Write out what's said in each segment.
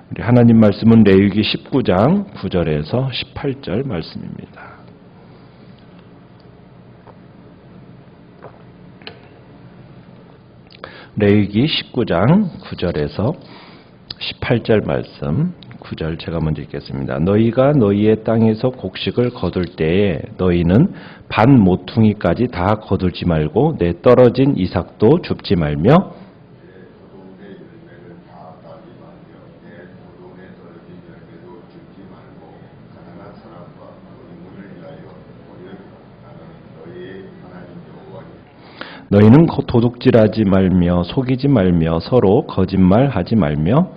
우리 하나님 말씀은 레위기 19장 9절에서 18절 말씀입니다. 레위기 19장 9절에서 18절 말씀, 9절 제가 먼저 읽겠습니다. 너희가 너희의 땅에서 곡식을 거둘 때에 너희는 반 모퉁이까지 다 거둘지 말고 내 떨어진 이삭도 줍지 말며 너희는 도둑질하지 말며 속이지 말며 서로 거짓말하지 말며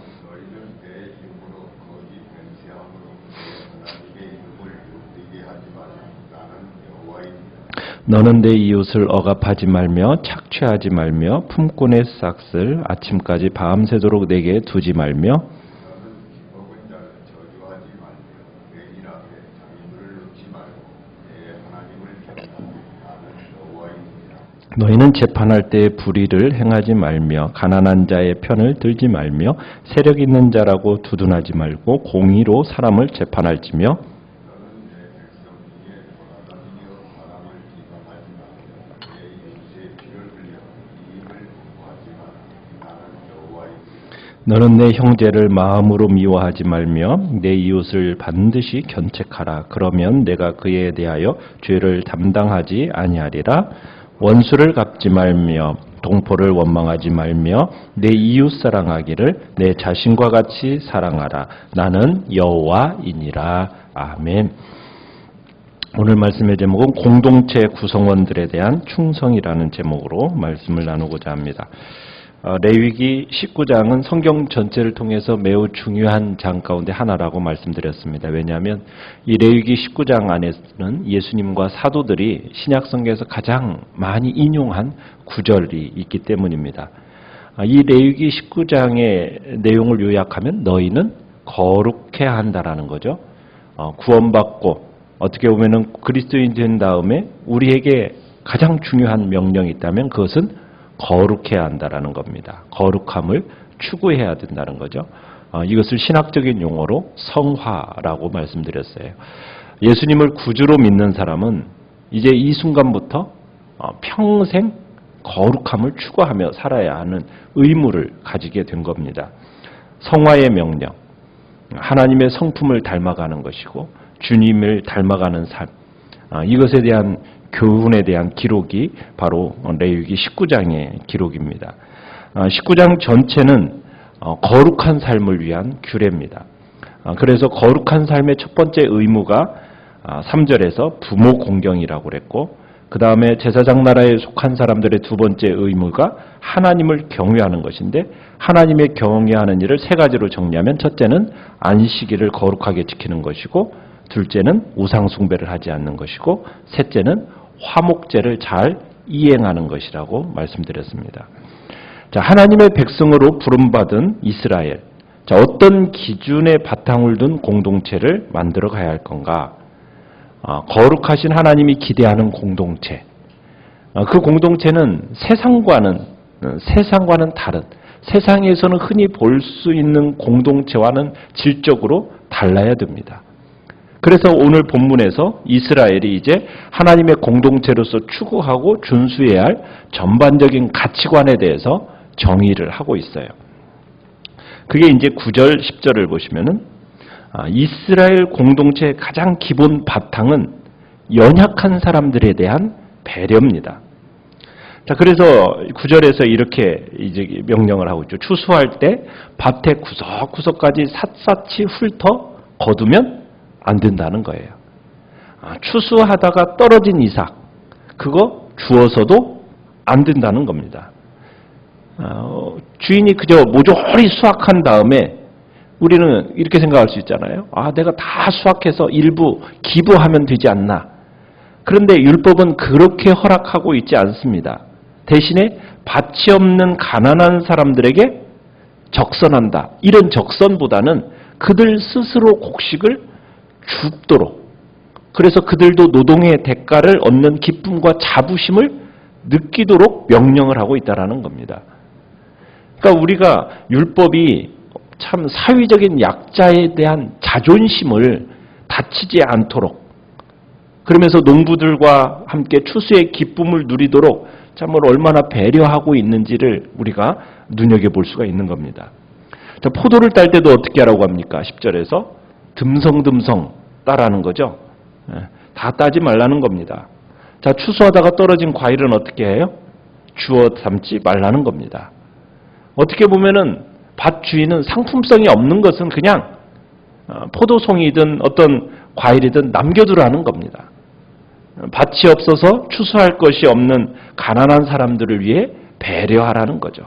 너는 내 이웃을 억압하지 말며 착취하지 말며 품꾼의 싹을 아침까지 밤새도록 내게 두지 말며 너희는 재판할 때에 불의를 행하지 말며 가난한 자의 편을 들지 말며 세력 있는 자라고 두둔하지 말고 공의로 사람을 재판할지며 너는 내 형제를 마음으로 미워하지 말며 내 이웃을 반드시 견책하라. 그러면 내가 그에 대하여 죄를 담당하지 아니하리라. 원수를 갚지 말며 동포를 원망하지 말며 내 이웃 사랑하기를 내 자신과 같이 사랑하라. 나는 여호와이니라. 아멘. 오늘 말씀의 제목은 공동체 구성원들에 대한 충성이라는 제목으로 말씀을 나누고자 합니다. 레위기 19장은 성경 전체를 통해서 매우 중요한 장 가운데 하나라고 말씀드렸습니다. 왜냐하면 이 레위기 19장 안에는 예수님과 사도들이 신약 성경에서 가장 많이 인용한 구절이 있기 때문입니다. 이 레위기 19장의 내용을 요약하면 너희는 거룩해야 한다라는 거죠. 구원받고 어떻게 보면은 그리스도인 된 다음에 우리에게 가장 중요한 명령이 있다면 그것은 거룩해야 한다라는 겁니다. 거룩함을 추구해야 된다는 거죠. 이것을 신학적인 용어로 성화라고 말씀드렸어요. 예수님을 구주로 믿는 사람은 이제 이 순간부터 평생 거룩함을 추구하며 살아야 하는 의무를 가지게 된 겁니다. 성화의 명령, 하나님의 성품을 닮아가는 것이고 주님을 닮아가는 삶, 이것에 대한 교훈에 대한 기록이 바로 레위기 19장의 기록입니다. 19장 전체는 거룩한 삶을 위한 규례입니다. 그래서 거룩한 삶의 첫 번째 의무가 3절에서 부모 공경이라고 그랬고 그 다음에 제사장 나라에 속한 사람들의 두 번째 의무가 하나님을 경외하는 것인데 하나님의 경외하는 일을 세 가지로 정리하면 첫째는 안식일을 거룩하게 지키는 것이고 둘째는 우상 숭배를 하지 않는 것이고 셋째는 화목제를 잘 이행하는 것이라고 말씀드렸습니다. 자, 하나님의 백성으로 부름받은 이스라엘. 자, 어떤 기준의 바탕을 둔 공동체를 만들어 가야 할 건가? 거룩하신 하나님이 기대하는 공동체. 그 공동체는 세상과는 다른, 세상에서는 흔히 볼 수 있는 공동체와는 질적으로 달라야 됩니다. 그래서 오늘 본문에서 이스라엘이 이제 하나님의 공동체로서 추구하고 준수해야 할 전반적인 가치관에 대해서 정의를 하고 있어요. 그게 이제 9절, 10절을 보시면은 이스라엘 공동체의 가장 기본 바탕은 연약한 사람들에 대한 배려입니다. 자, 그래서 9절에서 이렇게 이제 명령을 하고 있죠. 추수할 때 밭의 구석구석까지 샅샅이 훑어 거두면 안 된다는 거예요. 추수하다가 떨어진 이삭, 그거 주워서도 안 된다는 겁니다. 주인이 그저 모조리 수확한 다음에 우리는 이렇게 생각할 수 있잖아요. 내가 다 수확해서 일부 기부하면 되지 않나. 그런데 율법은 그렇게 허락하고 있지 않습니다. 대신에 밭이 없는 가난한 사람들에게 적선한다. 이런 적선보다는 그들 스스로 곡식을 줍도록, 그래서 그들도 노동의 대가를 얻는 기쁨과 자부심을 느끼도록 명령을 하고 있다는 겁니다. 그러니까 우리가 율법이 참 사회적인 약자에 대한 자존심을 다치지 않도록, 그러면서 농부들과 함께 추수의 기쁨을 누리도록 참으로 얼마나 배려하고 있는지를 우리가 눈여겨볼 수가 있는 겁니다. 자, 포도를 딸 때도 어떻게 하라고 합니까? 10절에서 듬성듬성 따라는 거죠. 다 따지 말라는 겁니다. 자, 추수하다가 떨어진 과일은 어떻게 해요? 주워 담지 말라는 겁니다. 어떻게 보면은 밭 주인은 상품성이 없는 것은 그냥 포도송이든 어떤 과일이든 남겨두라는 겁니다. 밭이 없어서 추수할 것이 없는 가난한 사람들을 위해 배려하라는 거죠.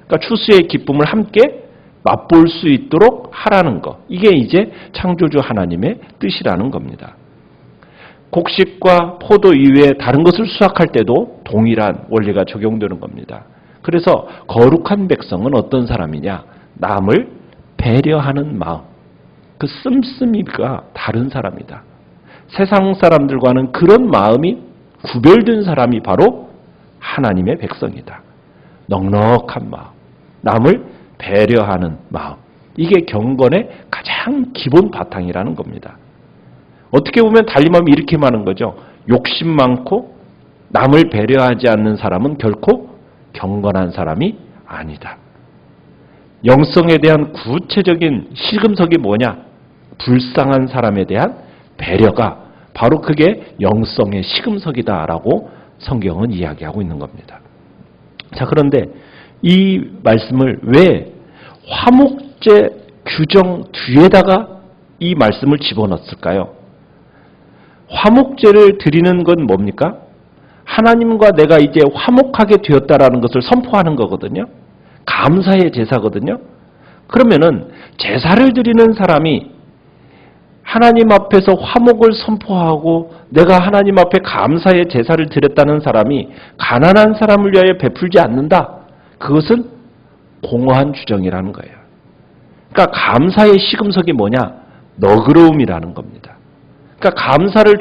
그러니까 추수의 기쁨을 함께 맛볼 수 있도록 하라는 거. 이게 이제 창조주 하나님의 뜻이라는 겁니다. 곡식과 포도 이외에 다른 것을 수확할 때도 동일한 원리가 적용되는 겁니다. 그래서 거룩한 백성은 어떤 사람이냐? 남을 배려하는 마음. 그 씀씀이가 다른 사람이다. 세상 사람들과는 그런 마음이 구별된 사람이 바로 하나님의 백성이다. 넉넉한 마음, 남을 배려하는 마음. 이게 경건의 가장 기본 바탕이라는 겁니다. 어떻게 보면 달리마음이 이렇게 많은 거죠. 욕심 많고 남을 배려하지 않는 사람은 결코 경건한 사람이 아니다. 영성에 대한 구체적인 시금석이 뭐냐? 불쌍한 사람에 대한 배려가 바로 그게 영성의 시금석이다라고 성경은 이야기하고 있는 겁니다. 자, 그런데 이 말씀을 왜 화목제 규정 뒤에다가 이 말씀을 집어넣었을까요? 화목제를 드리는 건 뭡니까? 하나님과 내가 이제 화목하게 되었다라는 것을 선포하는 거거든요. 감사의 제사거든요. 그러면은 제사를 드리는 사람이 하나님 앞에서 화목을 선포하고 내가 하나님 앞에 감사의 제사를 드렸다는 사람이 가난한 사람을 위하여 베풀지 않는다. 그것은 공허한 주장이라는 거예요. 그러니까 감사의 시금석이 뭐냐? 너그러움이라는 겁니다. 그러니까 감사를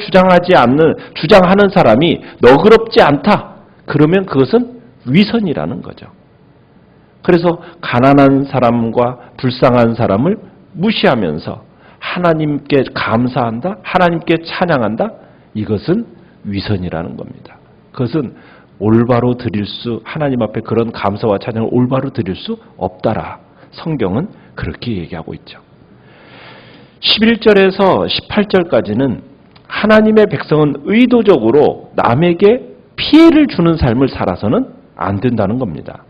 주장하는 사람이 너그럽지 않다. 그러면 그것은 위선이라는 거죠. 그래서 가난한 사람과 불쌍한 사람을 무시하면서 하나님께 감사한다, 하나님께 찬양한다, 이것은 위선이라는 겁니다. 그것은 올바로 드릴 하나님 앞에 그런 감사와 찬양을 올바로 드릴 수 없다라. 성경은 그렇게 얘기하고 있죠. 11절에서 18절까지는 하나님의 백성은 의도적으로 남에게 피해를 주는 삶을 살아서는 안 된다는 겁니다.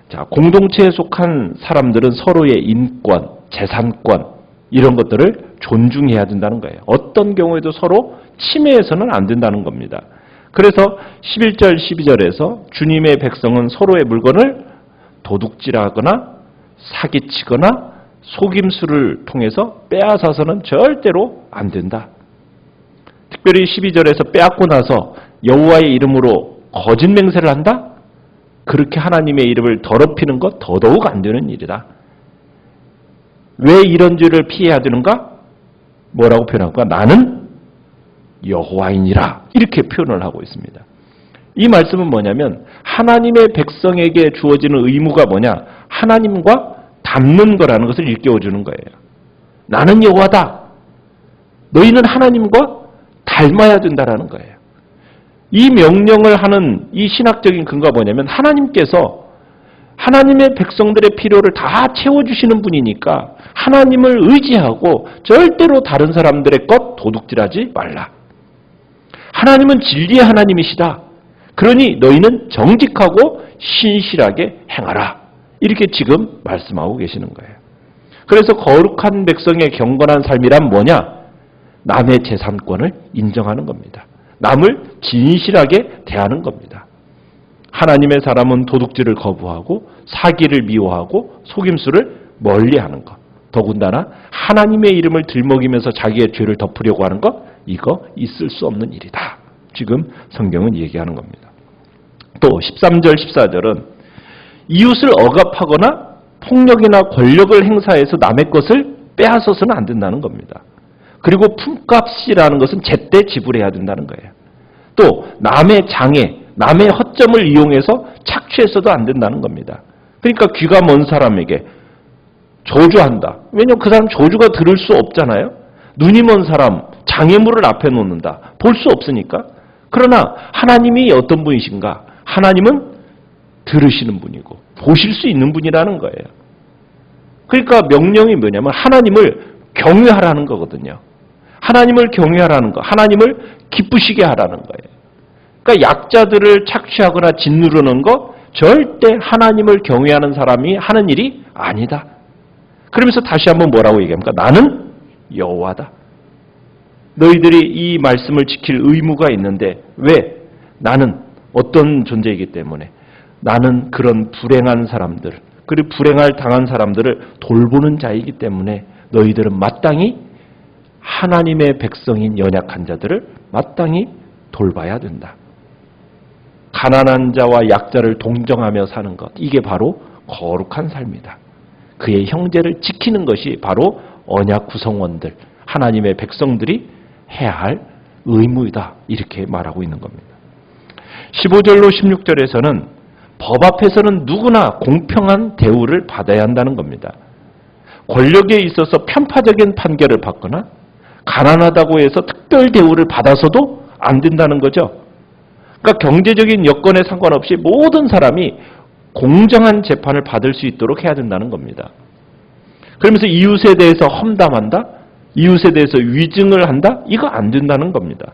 자, 공동체에 속한 사람들은 서로의 인권, 재산권, 이런 것들을 존중해야 된다는 거예요. 어떤 경우에도 서로 침해해서는 안 된다는 겁니다. 그래서 11절, 12절에서 주님의 백성은 서로의 물건을 도둑질하거나 사기치거나 속임수를 통해서 빼앗아서는 절대로 안 된다. 특별히 12절에서 빼앗고 나서 여호와의 이름으로 거짓 맹세를 한다? 그렇게 하나님의 이름을 더럽히는 것 더더욱 안 되는 일이다. 왜 이런 죄를 피해야 되는가? 뭐라고 표현할까? 나는 여호와이니라. 이렇게 표현을 하고 있습니다. 이 말씀은 뭐냐면 하나님의 백성에게 주어지는 의무가 뭐냐? 하나님과 닮는 거라는 것을 일깨워주는 거예요. 나는 여호와다. 너희는 하나님과 닮아야 된다라는 거예요. 이 명령을 하는 이 신학적인 근거가 뭐냐면 하나님께서 하나님의 백성들의 필요를 다 채워주시는 분이니까 하나님을 의지하고 절대로 다른 사람들의 것 도둑질하지 말라. 하나님은 진리의 하나님이시다. 그러니 너희는 정직하고 신실하게 행하라. 이렇게 지금 말씀하고 계시는 거예요. 그래서 거룩한 백성의 경건한 삶이란 뭐냐? 남의 재산권을 인정하는 겁니다. 남을 진실하게 대하는 겁니다. 하나님의 사람은 도둑질을 거부하고 사기를 미워하고 속임수를 멀리하는 것. 더군다나 하나님의 이름을 들먹이면서 자기의 죄를 덮으려고 하는 것, 이거 있을 수 없는 일이다. 지금 성경은 얘기하는 겁니다. 또 13절, 14절은 이웃을 억압하거나 폭력이나 권력을 행사해서 남의 것을 빼앗아서는 안 된다는 겁니다. 그리고 품값이라는 것은 제때 지불해야 된다는 거예요. 또 남의 장애, 남의 허점을 이용해서 착취해서도 안 된다는 겁니다. 그러니까 귀가 먼 사람에게 저주한다. 왜냐하면 그 사람 저주가 들을 수 없잖아요. 눈이 먼 사람, 장애물을 앞에 놓는다. 볼 수 없으니까. 그러나 하나님이 어떤 분이신가? 하나님은 들으시는 분이고 보실 수 있는 분이라는 거예요. 그러니까 명령이 뭐냐면 하나님을 경외하라는 거거든요. 하나님을 경외하라는 거, 하나님을 기쁘시게 하라는 거예요. 그러니까 약자들을 착취하거나 짓누르는 거 절대 하나님을 경외하는 사람이 하는 일이 아니다. 그러면서 다시 한번 뭐라고 얘기합니까? 나는 여호와다. 너희들이 이 말씀을 지킬 의무가 있는데 왜? 나는 어떤 존재이기 때문에 나는 그런 불행한 사람들, 그리고 불행할 당한 사람들을 돌보는 자이기 때문에 너희들은 마땅히 하나님의 백성인 연약한 자들을 마땅히 돌봐야 된다. 가난한 자와 약자를 동정하며 사는 것, 이게 바로 거룩한 삶이다. 그의 형제를 지키는 것이 바로 언약 구성원들, 하나님의 백성들이 해야 할 의무이다. 이렇게 말하고 있는 겁니다. 15절로 16절에서는 법 앞에서는 누구나 공평한 대우를 받아야 한다는 겁니다. 권력에 있어서 편파적인 판결을 받거나 가난하다고 해서 특별 대우를 받아서도 안 된다는 거죠. 그러니까 경제적인 여건에 상관없이 모든 사람이 공정한 재판을 받을 수 있도록 해야 된다는 겁니다. 그러면서 이웃에 대해서 험담한다? 이웃에 대해서 위증을 한다? 이거 안 된다는 겁니다.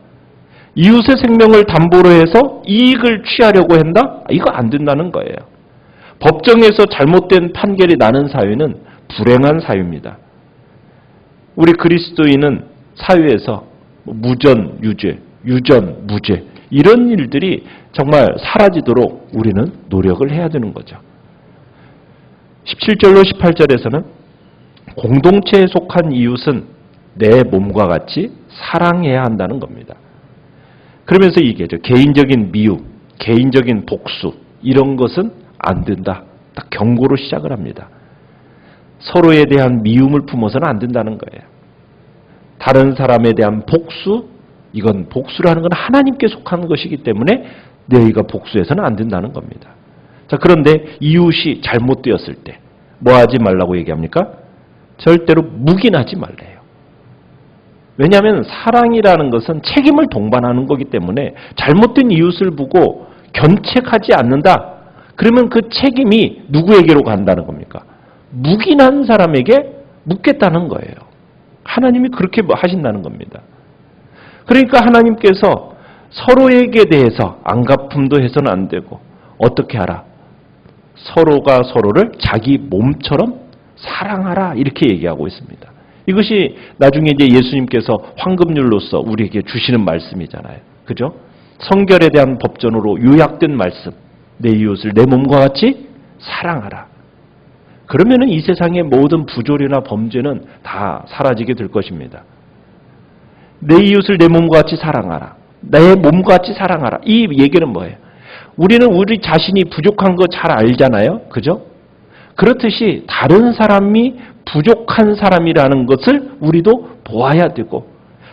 이웃의 생명을 담보로 해서 이익을 취하려고 한다? 이거 안 된다는 거예요. 법정에서 잘못된 판결이 나는 사회는 불행한 사회입니다. 우리 그리스도인은 사회에서 무전, 유죄, 유전, 무죄 이런 일들이 정말 사라지도록 우리는 노력을 해야 되는 거죠. 17절로 18절에서는 공동체에 속한 이웃은 내 몸과 같이 사랑해야 한다는 겁니다. 그러면서 얘기하죠. 개인적인 미움, 개인적인 복수 이런 것은 안 된다. 딱 경고로 시작을 합니다. 서로에 대한 미움을 품어서는 안 된다는 거예요. 다른 사람에 대한 복수, 이건 복수라는 건 하나님께 속한 것이기 때문에 너희가 복수해서는 안 된다는 겁니다. 자, 그런데 이웃이 잘못되었을 때 뭐 하지 말라고 얘기합니까? 절대로 묵인하지 말래요. 왜냐하면 사랑이라는 것은 책임을 동반하는 거기 때문에 잘못된 이웃을 보고 견책하지 않는다. 그러면 그 책임이 누구에게로 간다는 겁니까? 묵인한 사람에게 묻겠다는 거예요. 하나님이 그렇게 하신다는 겁니다. 그러니까 하나님께서 서로에게 대해서 안갚음도 해서는 안 되고 어떻게 하라? 서로가 서로를 자기 몸처럼 사랑하라 이렇게 얘기하고 있습니다. 이것이 나중에 이제 예수님께서 황금률로서 우리에게 주시는 말씀이잖아요. 그죠? 성결에 대한 법전으로 요약된 말씀. 내 이웃을 내 몸과 같이 사랑하라. 그러면은 이 세상의 모든 부조리나 범죄는 다 사라지게 될 것입니다. 내 이웃을 내 몸과 같이 사랑하라. 내 몸과 같이 사랑하라. 이 얘기는 뭐예요? 우리는 우리 자신이 부족한 거 잘 알잖아요. 그죠? 그렇듯이 다른 사람이 부족한 사람이라는 것을 우리도 보아야 되고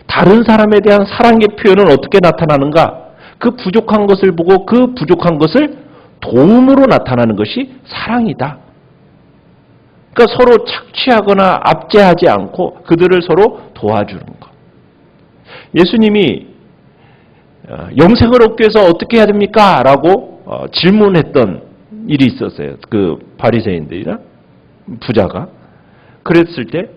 다른 사람에 대한 사랑의 표현은 어떻게 나타나는가? 그 부족한 것을 보고 그 부족한 것을 도움으로 나타나는 것이 사랑이다. 그러니까 서로 착취하거나 압제하지 않고 그들을 서로 도와주는 것. 예수님이 영생을 얻기 위해서 어떻게 해야 됩니까? 라고 질문했던 일이 있었어요. 그 바리새인들이나 부자가. 그랬을 때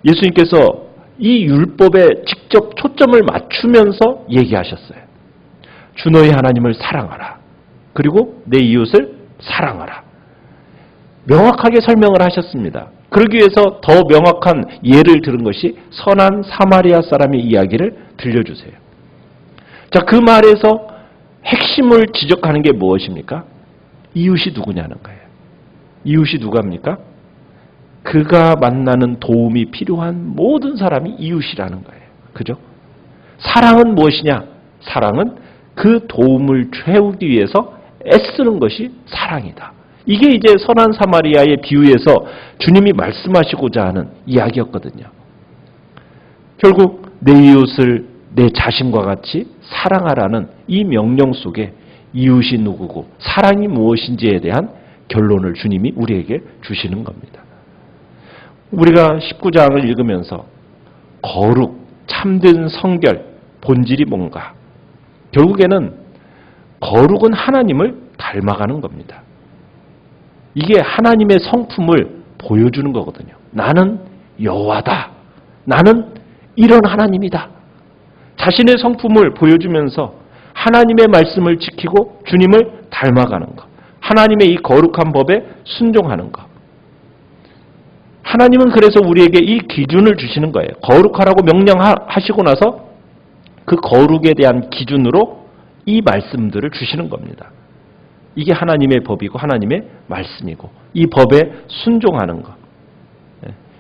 예수님께서 이 율법에 직접 초점을 맞추면서 얘기하셨어요. 주 너희 하나님을 사랑하라. 그리고 내 이웃을 사랑하라. 명확하게 설명을 하셨습니다. 그러기 위해서 더 명확한 예를 들은 것이 선한 사마리아 사람의 이야기를 들려주세요. 자, 그 말에서 핵심을 지적하는 게 무엇입니까? 이웃이 누구냐는 거예요. 이웃이 누가입니까? 그가 만나는 도움이 필요한 모든 사람이 이웃이라는 거예요. 그죠? 사랑은 무엇이냐? 사랑은 그 도움을 채우기 위해서 애쓰는 것이 사랑이다. 이게 이제 선한 사마리아의 비유에서 주님이 말씀하시고자 하는 이야기였거든요. 결국 내 이웃을 내 자신과 같이 사랑하라는 이 명령 속에 이웃이 누구고 사랑이 무엇인지에 대한 결론을 주님이 우리에게 주시는 겁니다. 우리가 19장을 읽으면서 거룩, 참된 성결, 본질이 뭔가? 결국에는 거룩은 하나님을 닮아가는 겁니다. 이게 하나님의 성품을 보여주는 거거든요. 나는 여호와다. 나는 이런 하나님이다. 자신의 성품을 보여주면서 하나님의 말씀을 지키고 주님을 닮아가는 것. 하나님의 이 거룩한 법에 순종하는 것. 하나님은 그래서 우리에게 이 기준을 주시는 거예요. 거룩하라고 명령하시고 나서 그 거룩에 대한 기준으로 이 말씀들을 주시는 겁니다. 이게 하나님의 법이고 하나님의 말씀이고 이 법에 순종하는 것.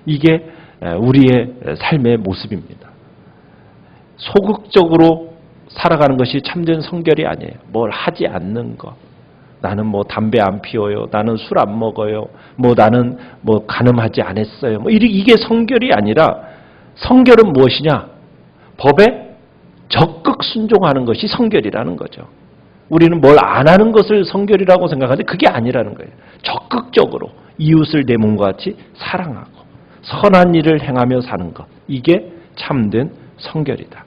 이게 우리의 삶의 모습입니다. 소극적으로 살아가는 것이 참된 성결이 아니에요. 뭘 하지 않는 것. 나는 뭐 담배 안 피워요. 나는 술 안 먹어요. 나는 간음하지 않았어요. 이게 성결이 아니라 성결은 무엇이냐? 법에 적극 순종하는 것이 성결이라는 거죠. 우리는 뭘 안 하는 것을 성결이라고 생각하는데 그게 아니라는 거예요. 적극적으로 이웃을 내 몸과 같이 사랑하고 선한 일을 행하며 사는 것. 이게 참된 성결이다.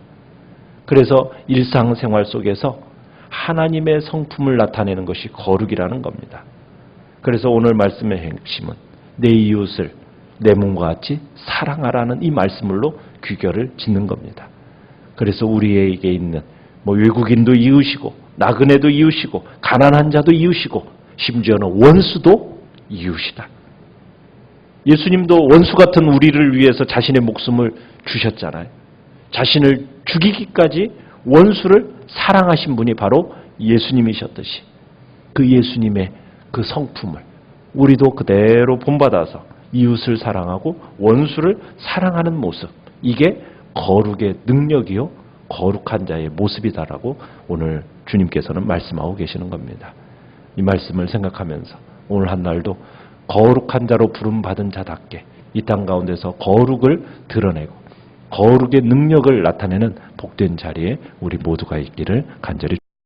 그래서 일상생활 속에서 하나님의 성품을 나타내는 것이 거룩이라는 겁니다. 그래서 오늘 말씀의 핵심은 내 이웃을 내 몸과 같이 사랑하라는 이 말씀으로 귀결을 짓는 겁니다. 그래서 우리에게 있는 외국인도 이웃이고 나그네도 이웃이고 가난한 자도 이웃이고 심지어는 원수도 이웃이다. 예수님도 원수 같은 우리를 위해서 자신의 목숨을 주셨잖아요. 자신을 죽이기까지 원수를 사랑하신 분이 바로 예수님이셨듯이 그 예수님의 그 성품을 우리도 그대로 본받아서 이웃을 사랑하고 원수를 사랑하는 모습, 이게 거룩의 능력이요 거룩한 자의 모습이다라고 오늘 주님께서는 말씀하고 계시는 겁니다. 이 말씀을 생각하면서 오늘 한 날도 거룩한 자로 부름받은 자답게 이 땅 가운데서 거룩을 드러내고 거룩의 능력을 나타내는 복된 자리에 우리 모두가 있기를 간절히